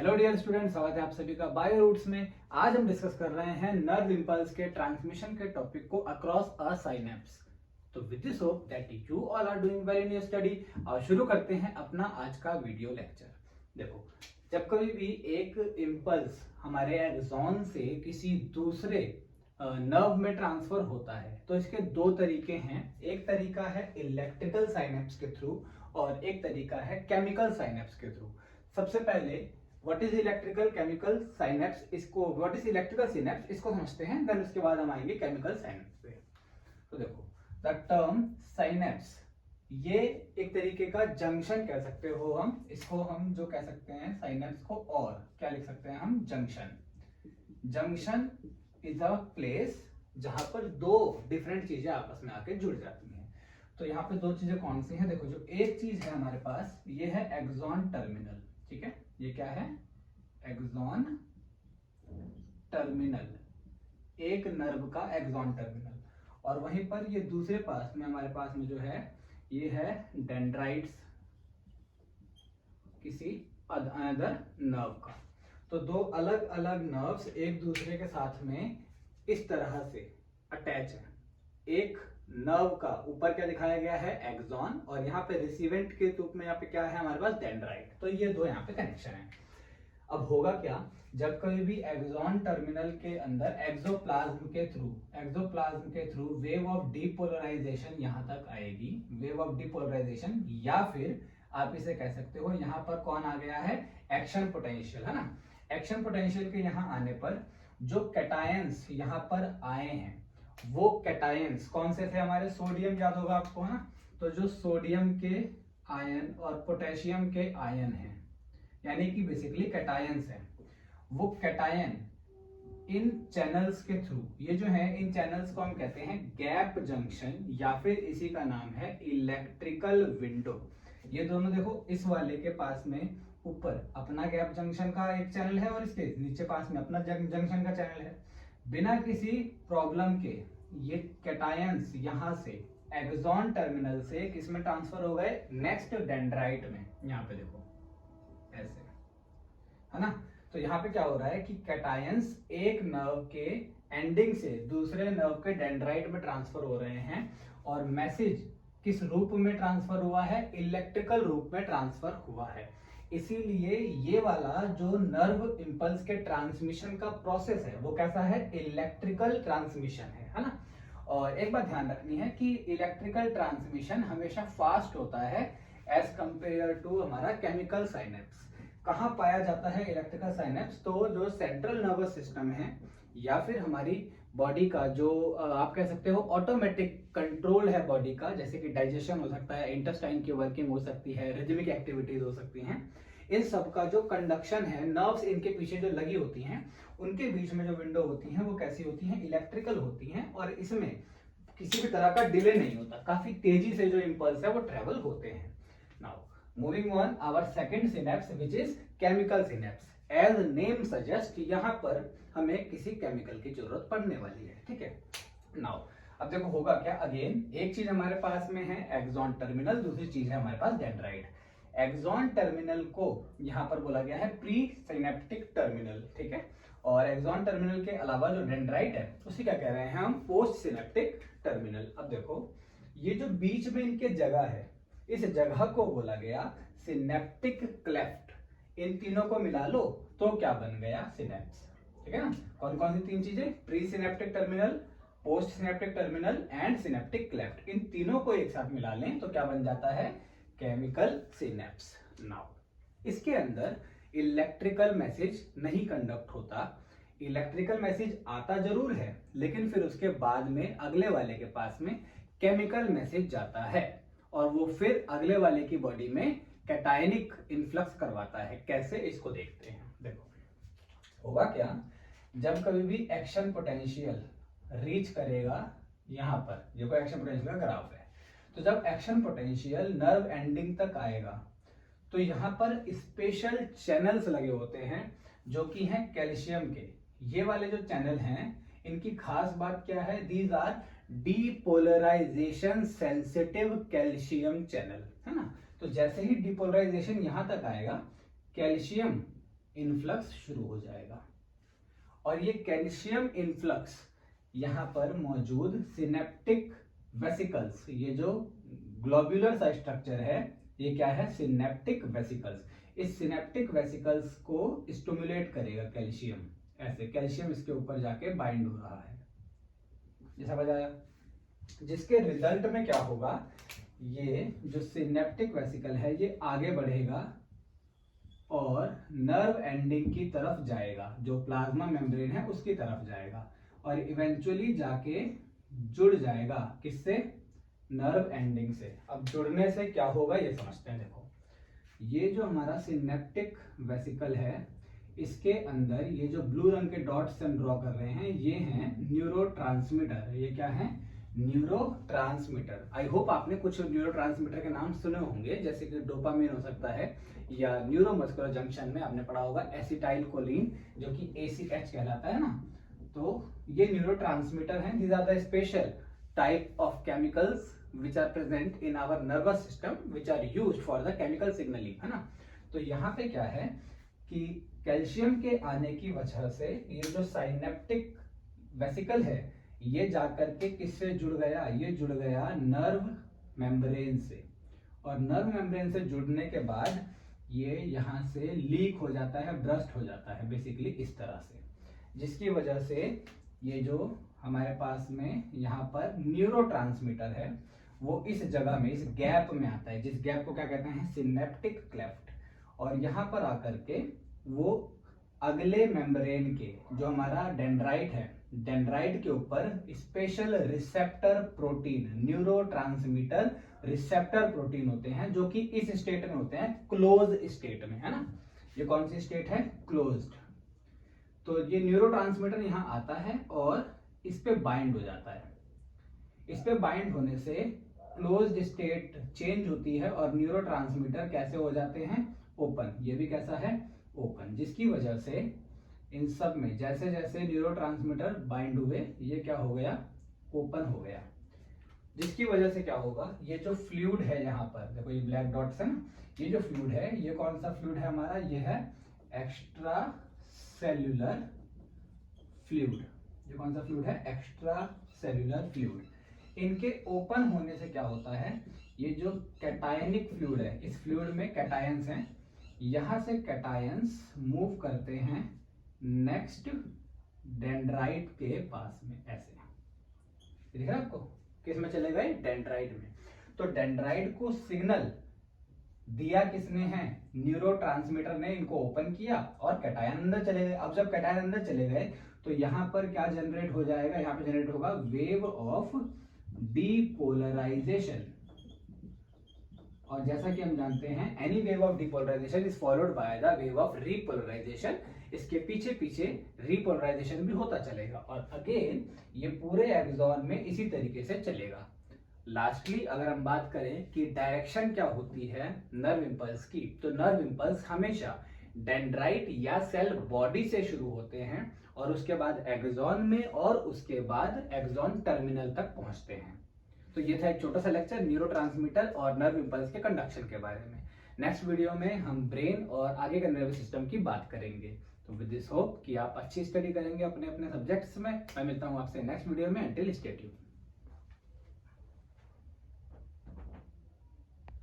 Hello dear student, स्वागत है आप सभी का बायो रूट्स में। आज हम डिस्कस कर रहे हैं नर्व इंपल्स के ट्रांसमिशन के टॉपिक को अक्रॉस अ साइनेप्स। तो with this hope that you all are doing well in your study. और शुरू करते हैं अपना आज का वीडियो लेक्चर। देखो, जब कभी भी एक इम्पल्स हमारे एक्सॉन से किसी दूसरे नर्व में ट्रांसफर होता है तो इसके दो तरीके हैं। एक तरीका है इलेक्ट्रिकल साइनेप्स के थ्रू और एक तरीका है केमिकल साइनेप्स के थ्रू। सबसे पहले what is electrical chemical synapse, इसको व्हाट इज इलेक्ट्रिकल सिनेप्स इसको समझते हैं, देन उसके बाद हम आएंगे केमिकल साइनेप्स पे। तो देखो, द टर्म साइनेप्स ये एक तरीके का जंक्शन कह सकते हो हम इसको, हम जो कह सकते हैं साइनेप्स को, और क्या लिख सकते हैं हम, junction. Junction is a place जहां पर दो डिफरेंट चीजें आपस में आके जुड़ जाती हैं। तो यहाँ पे दो चीजें कौन सी हैं? देखो, जो एक चीज है हमारे पास ये है एक्सॉन टर्मिनल। ठीक है, ये क्या है? एक्सॉन टर्मिनल, एक नर्व का एक्सॉन टर्मिनल। और वहीं पर ये दूसरे पास में हमारे पास में जो है ये है डेंड्राइट्स, किसी अनदर नर्व का। तो दो अलग अलग नर्व्स एक दूसरे के साथ में इस तरह से अटैच है। एक नर्व का ऊपर क्या दिखाया गया है? एक्सॉन, और यहाँ पे रिसीवेंट के रूप में यहाँ पे क्या है हमारे पास? डेंड्राइट। तो ये दो यहाँ पे कनेक्शन है। अब होगा क्या, जब कभी भी एक्सॉन टर्मिनल के अंदर एक्सोप्लाज्म के थ्रू वेव ऑफ डीपोलराइजेशन यहाँ तक आएगी, वेव ऑफ डीपोलराइजेशन, या फिर आप इसे कह सकते हो यहाँ पर कौन आ गया है? एक्शन पोटेंशियल, है ना। एक्शन पोटेंशियल के यहाँ आने पर जो कैटायंस यहाँ पर आए हैं वो कैटायंस कौन से थे हमारे? सोडियम, याद होगा आपको, है ना। तो जो सोडियम के आयन और पोटेशियम के आयन हैं, यानी कि बेसिकली कैटायंस हैं, वो कैटायन इन चैनल्स के थ्रू, ये जो है इन चैनल्स को हम कहते हैं गैप जंक्शन, या फिर इसी का नाम है इलेक्ट्रिकल विंडो। ये दोनों देखो, इस वाले के पास में ऊपर अपना गैप जंक्शन का एक चैनल है और इसके नीचे पास में अपना जंक्शन का चैनल है। बिना किसी प्रॉब्लम के ये कैटायंस यहां से एक्सॉन टर्मिनल से किसमें ट्रांसफर हो गए? नेक्स्ट डेंड्राइट में। यहाँ पे देखो ऐसे, है ना। तो यहाँ पे क्या हो रहा है कि कैटायंस एक नर्व के एंडिंग से दूसरे नर्व के डेंड्राइट में ट्रांसफर हो रहे हैं, और मैसेज किस रूप में ट्रांसफर हुआ है? इलेक्ट्रिकल रूप में ट्रांसफर हुआ है। इसीलिए ये वाला जो नर्व इंपल्स के ट्रांसमिशन का प्रोसेस है वो कैसा है? इलेक्ट्रिकल ट्रांसमिशन है ना। और एक बात ध्यान रखनी है कि इलेक्ट्रिकल ट्रांसमिशन हमेशा फास्ट होता है एज कंपेयर टू हमारा केमिकल साइनेप्स। कहाँ पाया जाता है इलेक्ट्रिकल साइनेप्स? तो जो सेंट्रल नर्वस सिस्टम है या फिर हमारी बॉडी का जो आप कह सकते हो ऑटोमेटिक कंट्रोल है बॉडी का, जैसे कि डाइजेशन हो सकता है, इंटेस्टाइन की वर्किंग हो सकती है, रिदमिक एक्टिविटीज हो सकती हैं, इन सब का जो कंडक्शन है, नर्व्स इनके पीछे जो लगी होती हैं उनके बीच में जो विंडो होती हैं वो कैसी होती हैं? इलेक्ट्रिकल होती हैं, और इसमें किसी भी तरह का डिले नहीं होता, काफी तेजी से जो इंपल्स है वो ट्रेवल होते हैं। Now moving on, our second synapse which is chemical synapse. As name suggest, यहाँ पर हमें किसी केमिकल की जरूरत पड़ने वाली है। ठीक है, नाउ अब देखो होगा क्या। अगेन एक चीज हमारे पास में है एक्सॉन टर्मिनल, दूसरी चीज है हमारे पास डेंड्राइट। एक्सॉन टर्मिनल को यहाँ पर बोला गया है प्री सिनेप्टिक टर्मिनल, ठीक है। और एक्सॉन टर्मिनल के अलावा जो डेंड्राइट है उसी क्या कह रहे हैं हम? Post synaptic terminal. अब देखो, ये जो बीच में इनके जगह है, इस जगह को बोला गया सिनेप्टिक क्लेफ्ट। इन तीनों को मिला लो तो क्या बन गया? सिनेप्स। ठीक है ना। कौन कौन सी तीन चीजें? Presynaptic terminal, postsynaptic terminal and synaptic cleft. इन तीनों को एक साथ मिला लें तो क्या बन जाता है? Chemical synapse. नाउ इसके अंदर इलेक्ट्रिकल मैसेज नहीं कंडक्ट होता। इलेक्ट्रिकल मैसेज आता जरूर है, लेकिन फिर उसके बाद में अगले वाले के पास में केमिकल मैसेज जाता है, और वो फिर अगले वाले की बॉडी में कैटायनिक इन्फ्लक्स करवाता है। कैसे? इसको देखते हैं। देखो होगा क्या, जब कभी भी एक्शन पोटेंशियल रीच करेगा, यहां पर देखो एक्शन पोटेंशियल का ग्राफ है, तो जब एक्शन पोटेंशियल नर्व एंडिंग तक आएगा तो यहाँ पर स्पेशल चैनल्स लगे होते हैं जो कि हैं कैल्शियम के। ये वाले जो चैनल हैं इनकी खास बात क्या है? These are depolarisation sensitive calcium channel, है ना। तो जैसे ही डीपोलराइजेशन यहां तक आएगा, कैल्शियम इनफ्लक्स शुरू हो जाएगा। और ये कैल्शियम इनफ्लक्स यहाँ पर मौजूद सिनेप्टिक वेसिकल्स, ये जो ग्लोब्यूलर सा स्ट्रक्चर है, ये क्या है, सिनेप्टिक वेसिकल्स। इस सिनेप्टिक वेसिकल्स को स्टिमुलेट करेगा कैल्शियम, ऐसे कैल्शियम इसके ऊपर जाके बाइंड हो रहा है, ये समझ आया। जिसके रिजल्ट में क्या होगा, ये जो सिनेप्टिक वेसिकल है ये आगे बढ़ेगा और नर्व एंडिंग की तरफ जाएगा, जो प्लाज्मा मेम्ब्रेन है उसकी तरफ जाएगा और इवेंचुअली जाके जुड़ जाएगा किससे, नर्व एंडिंग से। अब जुड़ने से क्या होगा ये समझते हैं। देखो ये जो हमारा सिनेप्टिक वेसिकल है, इसके अंदर ये जो ब्लू रंग के डॉट्स हम ड्रॉ कर रहे हैं, ये हैं न्यूरोट्रांसमीटर। ये क्या है, न्यूरोट्रांसमीटर। आई होप आपने कुछ न्यूरोट्रांसमीटर के नाम सुने होंगे, जैसे कि डोपामिन हो सकता है, या न्यूरोमस्कुलर जंक्शन में आपने पढ़ा होगा एसिटाइल कोलिन, जो कि ACH कहलाता है ना। तो ये न्यूरोट्रांसमीटर हैं। These are the special type of chemicals which are present in our nervous system which are used for the chemical signaling, है ना। तो यहाँ पे क्या है कि कैल्शियम के आने की वजह से ये जो साइनेप्टिक वेसिकल है ये जाकर के किससे जुड़ गया, ये जुड़ गया नर्व मेम्ब्रेन से। और नर्व मेम्ब्रेन से जुड़ने के बाद ये यहाँ से लीक हो जाता है, ब्रस्ट हो जाता है बेसिकली इस तरह से, जिसकी वजह से ये जो हमारे पास में यहाँ पर न्यूरोट्रांसमीटर है वो इस जगह में, इस गैप में आता है, जिस गैप को क्या कहते हैं, सिनेप्टिक क्लेफ्ट। और यहाँ पर आकर के वो अगले मेम्ब्रेन के, जो हमारा डेंड्राइट है, डेंड्राइट के ऊपर special receptor protein, neurotransmitter receptor protein होते हैं, जो कि इस स्टेट में होते हैं, क्लोज स्टेट में, है ना। ये कौन सी स्टेट है, क्लोज्ड। तो ये न्यूरोट्रांसमीटर यहाँ आता है और इस पे बाइंड हो जाता है। इस पे बाइंड होने से क्लोज्ड स्टेट चेंज होती है और न्यूरोट्रांसमीटर कैसे हो जाते हैं, ओपन। ये भी कैसा है, ओपन। जिसकी वजह से इन सब में जैसे जैसे न्यूरोट्रांसमीटर बाइंड हुए ये क्या हो गया, ओपन हो गया। जिसकी वजह से क्या होगा, ये जो फ्लूइड है यहाँ पर देखो, ये ब्लैक डॉट्स है ना, ये जो फ्लूइड है ये कौन सा फ्लूइड है हमारा, ये है एक्स्ट्रा सेल्यूलर फ्लूइड। ये कौन सा फ्लूइड है, एक्स्ट्रा सेल्यूलर फ्लूइड। इनके ओपन होने से क्या होता है, ये जो कैटायनिक फ्लूइड है, इस फ्लूइड में कैटायंस हैं, यहां से कैटायंस मूव करते हैं नेक्स्ट डेंड्राइट के पास में, ऐसे दिख रहा है आपको, किस में चले गए, डेंड्राइट में। तो डेंड्राइट को सिग्नल दिया किसने है, न्यूरोट्रांसमीटर ने इनको ओपन किया और कैटायन अंदर चले गए। अब जब कैटायन अंदर चले गए तो यहाँ पर क्या जनरेट हो जाएगा, यहाँ पे जनरेट होगा वेव ऑफ डीपोलराइजेशन। और जैसा कि हम जानते हैं any wave of depolarisation is followed by the wave of repolarisation. इसके पीछे पीछे रीपोलराइजेशन भी होता चलेगा और अगेन ये पूरे एक्सॉन में इसी तरीके से चलेगा। लास्टली अगर हम बात करें कि डायरेक्शन क्या होती है नर्व इंपल्स की, तो नर्व इंपल्स हमेशा डेंड्राइट या सेल बॉडी से शुरू होते हैं और उसके बाद एक्सॉन में और उसके बाद एक्सॉन टर्मिनल तक पहुंचते हैं। तो ये था एक छोटा सा लेक्चर न्यूरोट्रांसमीटर और नर्व इंपल्स के कंडक्शन के बारे में। नेक्स्ट वीडियो में हम ब्रेन और आगे का नर्वस सिस्टम की बात करेंगे। तो विद दिस होप कि आप अच्छी स्टडी करेंगे अपने अपने सब्जेक्ट्स में। मैं मिलता हूं आपसे नेक्स्ट वीडियो में। Until stay tuned.